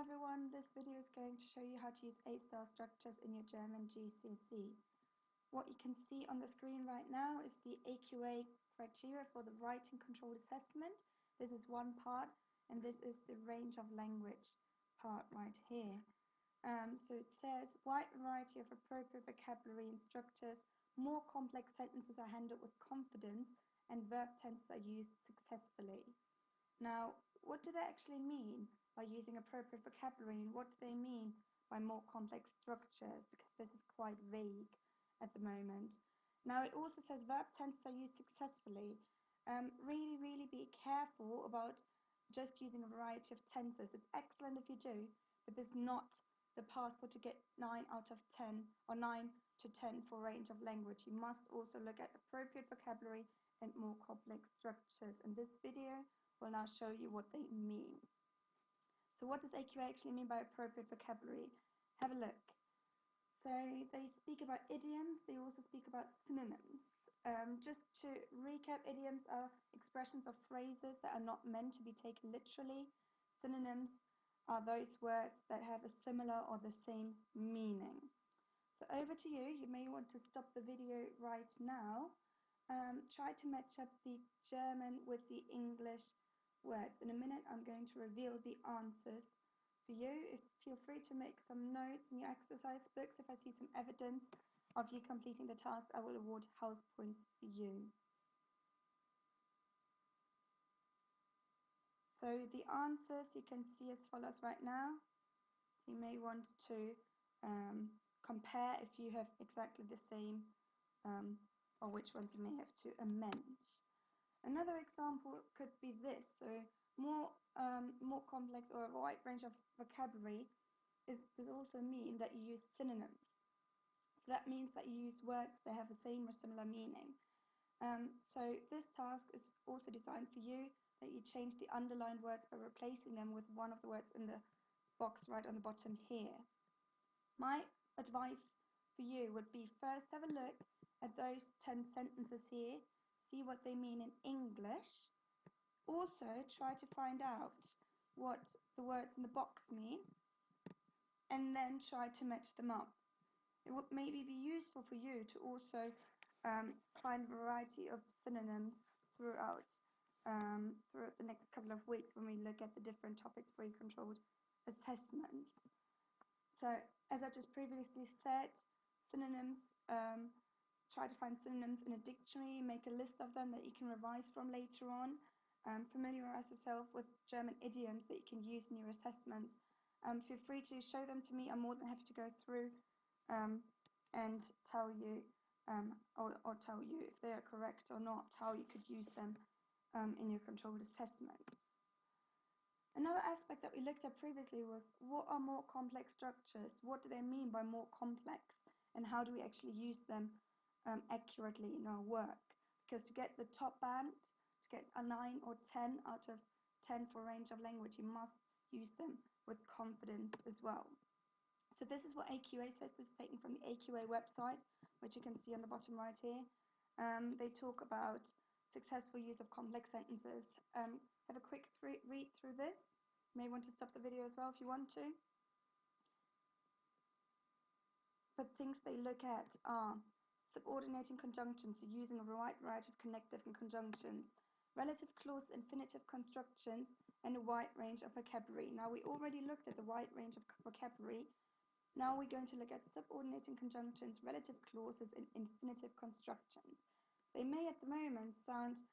everyone, this video is going to show you how to use A-star structures in your German GCSE. What you can see on the screen right now is the AQA criteria for the writing controlled assessment. This is one part, and this is the range of language part right here. So it says, wide variety of appropriate vocabulary and structures, more complex sentences are handled with confidence, and verb tenses are used successfully. Now, what do they actually mean by using appropriate vocabulary, and what do they mean by more complex structures? Because this is quite vague at the moment. Now, it also says verb tenses are used successfully. Really be careful about just using a variety of tenses. It's excellent if you do, but this is not the passport to get 9 out of 10 or 9 to 10 for range of language. You must also look at appropriate vocabulary and more complex structures. In this video, will now show you what they mean. So what does AQA actually mean by appropriate vocabulary? Have a look. So they speak about idioms, they also speak about synonyms. Just to recap, idioms are expressions or phrases that are not meant to be taken literally. Synonyms are those words that have a similar or the same meaning. So over to you. You may want to stop the video right now. Try to match up the German with the English words. In a minute, I'm going to reveal the answers for you. Feel free to make some notes in your exercise books. If I see some evidence of you completing the task, I will award house points for you. So the answers you can see as follows right now. So you may want to compare if you have exactly the same or which ones you may have to amend. Another example could be this. So more complex or a wide range of vocabulary does also mean that you use synonyms. So that means that you use words that have the same or similar meaning. So this task is also designed for you, that you change the underlined words by replacing them with one of the words in the box right on the bottom here. My advice for you would be, first have a look at those 10 sentences here, see what they mean in English. Also try to find out what the words in the box mean, and then try to match them up. It would maybe be useful for you to also find a variety of synonyms throughout the next couple of weeks when we look at the different topics for your controlled assessments. So, as I just previously said, synonyms, try to find synonyms in a dictionary, make a list of them that you can revise from later on. Familiarize yourself with German idioms that you can use in your assessments. Feel free to show them to me. I'm more than happy to go through and tell you, or tell you if they are correct or not, how you could use them in your controlled assessments. Another aspect that we looked at previously was, what are more complex structures? What do they mean by more complex? And how do we actually use them accurately in our work? Because to get the top band, to get a 9 or 10 out of 10 for range of language, you must use them with confidence as well. So this is what AQA says. This is taken from the AQA website, which you can see on the bottom right here. They talk about successful use of complex sentences. Have a quick read through this. You may want to stop the video as well if you want to. But things they look at are subordinating conjunctions, so using a wide variety of connective and conjunctions, relative clause infinitive constructions, and a wide range of vocabulary. Now, we already looked at the wide range of vocabulary. Now we're going to look at subordinating conjunctions, relative clauses, and infinitive constructions. They may at the moment sound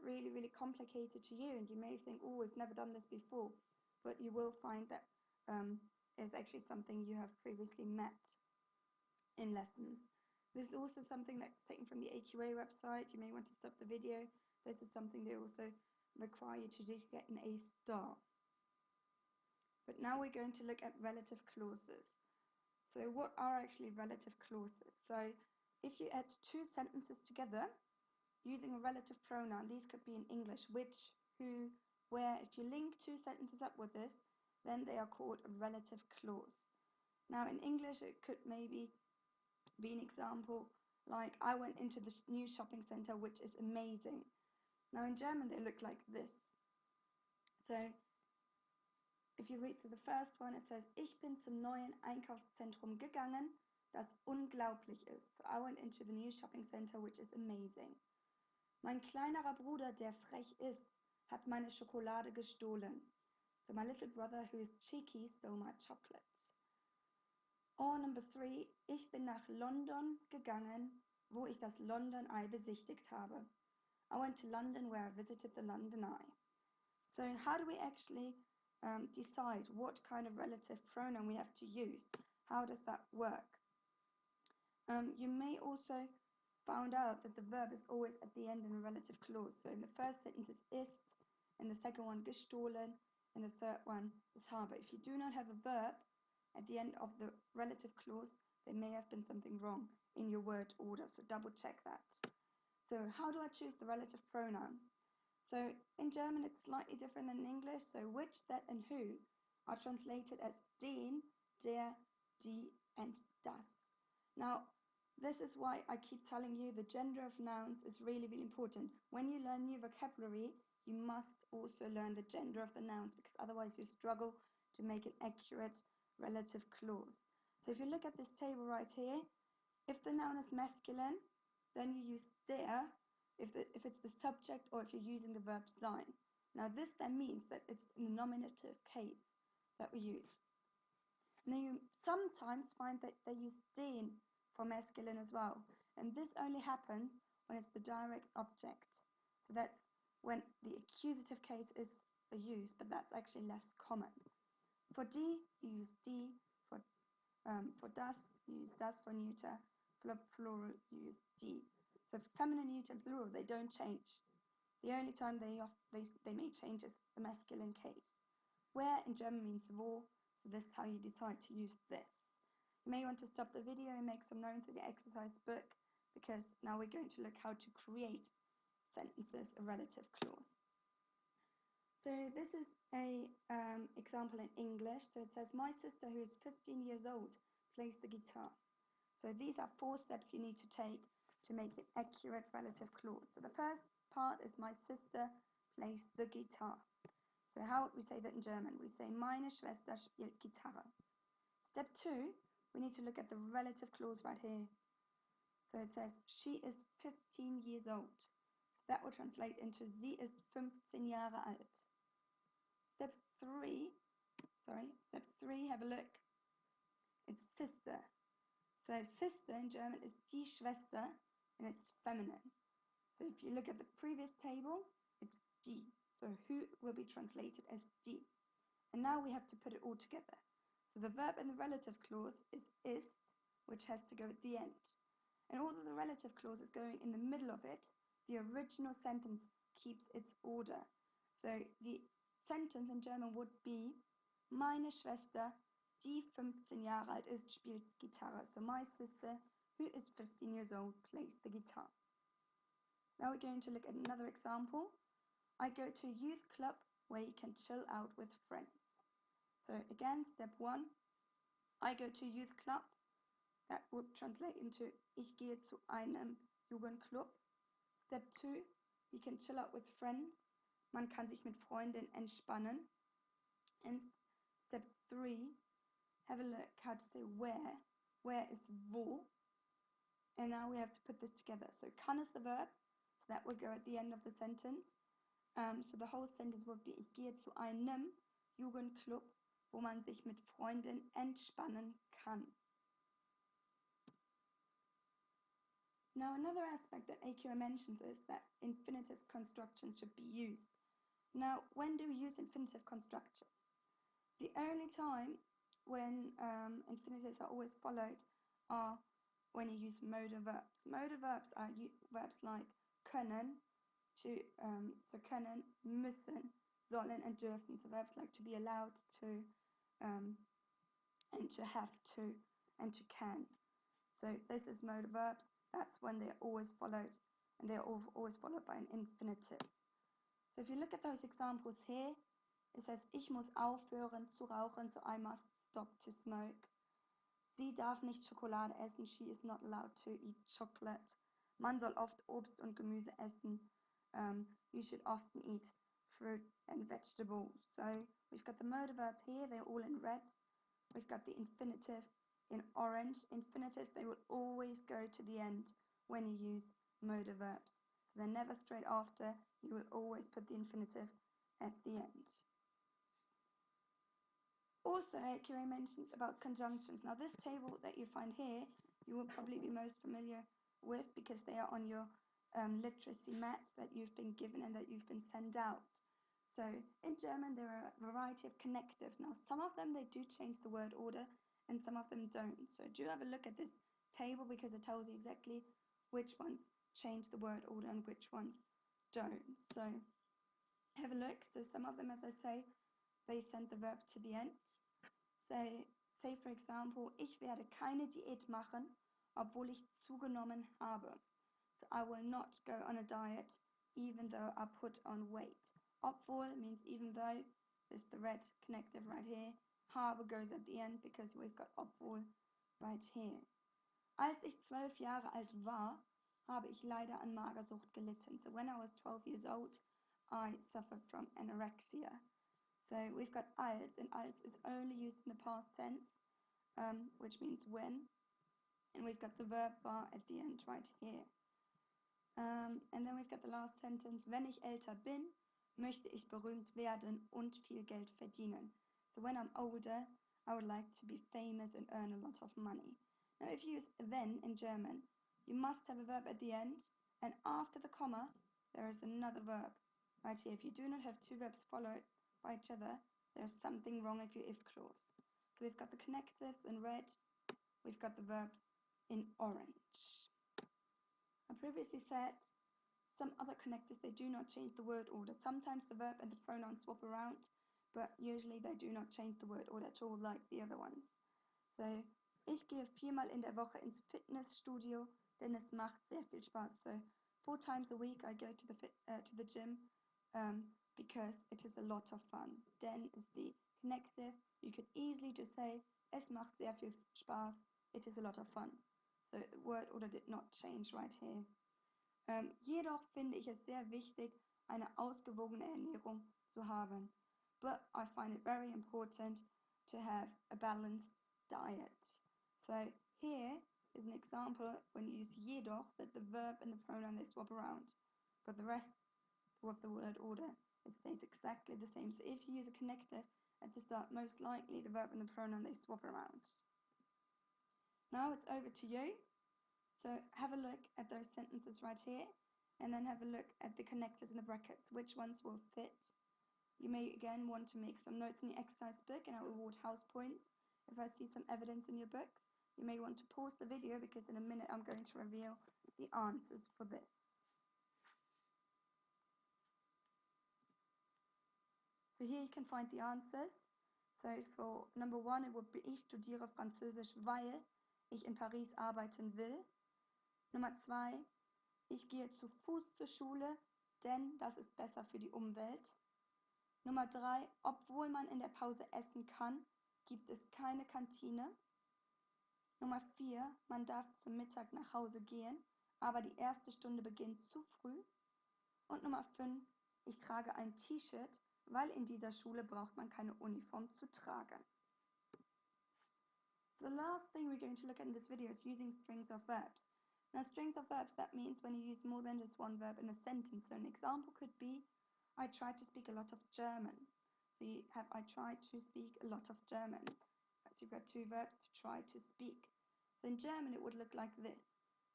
really complicated to you, and you may think, oh, we've never done this before, but you will find that is actually something you have previously met in lessons. This is also something that's taken from the AQA website. You may want to stop the video. This is something they also require you to do to get an A star. But now we're going to look at relative clauses. So what are actually relative clauses? So if you add two sentences together using a relative pronoun, these could be in English, which, who, where. If you link two sentences up with this, then they are called a relative clause. Now in English, it could maybe be an example like, I went into the new shopping center, which is amazing. Now in German, they look like this. So if you read through the first one, it says, ich bin zum neuen Einkaufszentrum gegangen, das unglaublich ist. So I went into the new shopping center, which is amazing. Mein kleinerer Bruder, der frech ist, hat meine Schokolade gestohlen. So my little brother, who is cheeky, stole my chocolate. Or number 3, ich bin nach London gegangen, wo ich das London Eye besichtigt habe. I went to London where I visited the London Eye. So how do we actually decide what kind of relative pronoun we have to use? How does that work? You may also find out that the verb is always at the end in a relative clause. So in the first sentence it's ist, in the second one gestohlen, and the third one is habe. If you do not have a verb at the end of the relative clause, there may have been something wrong in your word order, so double check that. So how do I choose the relative pronoun? So in German it's slightly different than in English, so which, that and who are translated as den, der, die and das. Now this is why I keep telling you the gender of nouns is really, really important. When you learn new vocabulary, you must also learn the gender of the nouns, because otherwise you struggle to make an accurate relative clause. So if you look at this table right here, if the noun is masculine, then you use der if it's the subject or if you're using the verb sein. Now this then means that it's in the nominative case that we use. And then you sometimes find that they use den for masculine as well. And this only happens when it's the direct object. So that's when the accusative case is used, but that's actually less common. For die, you use die. For das, you use das. For neuter, for plural, you use die. So for feminine, neuter, and plural, they don't change. The only time they may change is the masculine case. Where in German means wo, so this is how you decide to use this. You may want to stop the video and make some notes in your exercise book, because now we're going to look how to create sentences, a relative clause. So this is a example in English. So it says, my sister, who is 15 years old, plays the guitar. So these are 4 steps you need to take to make an accurate relative clause. So the first part is my sister plays the guitar. So how would we say that in German? We say, meine Schwester spielt Gitarre. Step 2, we need to look at the relative clause right here. So it says, she is 15 years old. So that will translate into, sie ist 15 Jahre alt. Step 3, have a look. It's sister. So sister in German is die Schwester, and it's feminine. So if you look at the previous table, it's die. So who will be translated as die. And now we have to put it all together. So the verb in the relative clause is ist, which has to go at the end. And although the relative clause is going in the middle of it, the original sentence keeps its order. So the sentence in German would be, meine Schwester, die 15 Jahre alt ist, spielt Gitarre. So my sister, who is 15 years old, plays the guitar. So now we're going to look at another example. I go to a youth club where you can chill out with friends. So again, step 1, I go to a youth club. That would translate into, ich gehe zu einem Jugendclub. Step 2, you can chill out with friends. Man kann sich mit Freunden entspannen. And step 3, have a look how to say where. Where is wo? And now we have to put this together. So kann is the verb, so that will go at the end of the sentence. So the whole sentence would be, ich gehe zu einem Jugendclub, wo man sich mit Freunden entspannen kann. Now another aspect that AQA mentions is that infinitive constructions should be used. Now when do we use infinitive constructions? The only time when infinitives are always followed are when you use modal verbs. Modal verbs are verbs like können, so können, müssen, sollen and dürfen. So verbs like to be allowed to, and to have to, and to can. So this is modal verbs. That's when they're always followed, and they're always followed by an infinitive. So if you look at those examples here, it says, ich muss aufhören zu rauchen, so I must stop to smoke. Sie darf nicht Schokolade essen, she is not allowed to eat chocolate. Man soll oft Obst und Gemüse essen. You should often eat fruit and vegetables. So We've got the motor verb here, they're all in red. We've got the infinitive in orange. Infinitus, they will always go to the end when you use motor verbs. So they're never straight after, you will always put the infinitive at the end. Also, QA mentioned about conjunctions. Now this table that you find here, you will probably be most familiar with because they are on your literacy mats that you've been given and that you've been sent out. So in German there are a variety of connectives. Now some of them they do change the word order and some of them don't. So do have a look at this table because it tells you exactly which ones change the word order and which ones don't. So have a look. So some of them, as I say, they send the verb to the end. Say for example, ich werde keine Diät machen, obwohl ich zugenommen habe. So I will not go on a diet even though I put on weight. Obwohl means even though, there's the red connective right here. Habe goes at the end because we've got obwohl right here. Als ich 12 Jahre alt war, habe ich leider an Magersucht gelitten. So when I was 12 years old, I suffered from anorexia. So we've got als, and als is only used in the past tense, which means when. And we've got the verb war at the end right here. And then we've got the last sentence. Wenn ich älter bin, möchte ich berühmt werden und viel Geld verdienen. So when I'm older, I would like to be famous and earn a lot of money. Now if you use wenn in German, you must have a verb at the end, and after the comma, there is another verb. Right here, if you do not have two verbs followed by each other, there's something wrong with your if clause. So we've got the connectives in red, we've got the verbs in orange. I previously said some other connectors, they do not change the word order. Sometimes the verb and the pronoun swap around, but usually they do not change the word order at all like the other ones. So, ich gehe 4-mal in der Woche ins Fitnessstudio, denn es macht sehr viel Spaß. So, 4 times a week I go to the gym because it is a lot of fun. Denn is the connective. You could easily just say, es macht sehr viel Spaß, it is a lot of fun. So the word order did not change right here. Jedoch finde ich es sehr wichtig, eine ausgewogene Ernährung zu haben. But I find it very important to have a balanced diet. So here is an example when you use jedoch that the verb and the pronoun they swap around. But the rest of the word order, it stays exactly the same. So if you use a connective at the start, most likely the verb and the pronoun they swap around. Now it's over to you. So have a look at those sentences right here, and then have a look at the connectors in the brackets, which ones will fit. You may again want to make some notes in your exercise book, and I will award house points if I see some evidence in your books. You may want to pause the video because in a minute I'm going to reveal the answers for this. So here you can find the answers. So for number 1 it would be ich studiere Französisch, weil ich in Paris arbeiten will. Nummer 2, ich gehe zu Fuß zur Schule, denn das ist besser für die Umwelt. Nummer 3, obwohl man in der Pause essen kann, gibt es keine Kantine. Nummer 4, man darf zum Mittag nach Hause gehen, aber die erste Stunde beginnt zu früh. Und Nummer 5, ich trage ein T-Shirt, weil in dieser Schule braucht man keine Uniform zu tragen. The last thing we're going to look at in this video is using strings of verbs. Now strings of verbs, that means when you use more than just one verb in a sentence. So an example could be, I tried to speak a lot of German. So you have, I tried to speak a lot of German. So you've got two verbs, to try to speak. So in German it would look like this.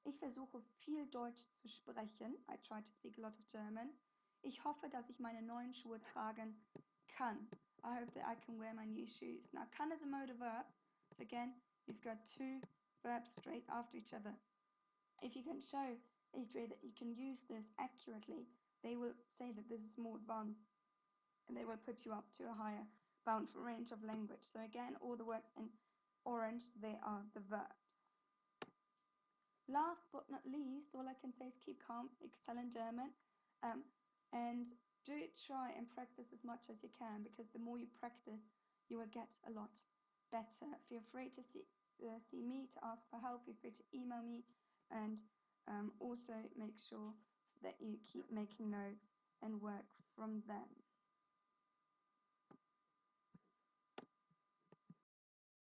Ich versuche viel Deutsch zu sprechen. I try to speak a lot of German. Ich hoffe, dass ich meine neuen Schuhe tragen kann. I hope that I can wear my new shoes. Now kann is a mode of verb. So again, you've got two verbs straight after each other. If you can show a grade that you can use this accurately, they will say that this is more advanced and they will put you up to a higher bound for range of language. So again, all the words in orange, they are the verbs. Last but not least, all I can say is keep calm, excel in German, and do try and practice as much as you can, because the more you practice, you will get a lot better. Feel free to see me to ask for help. Feel free to email me, and also make sure that you keep making notes and work from them.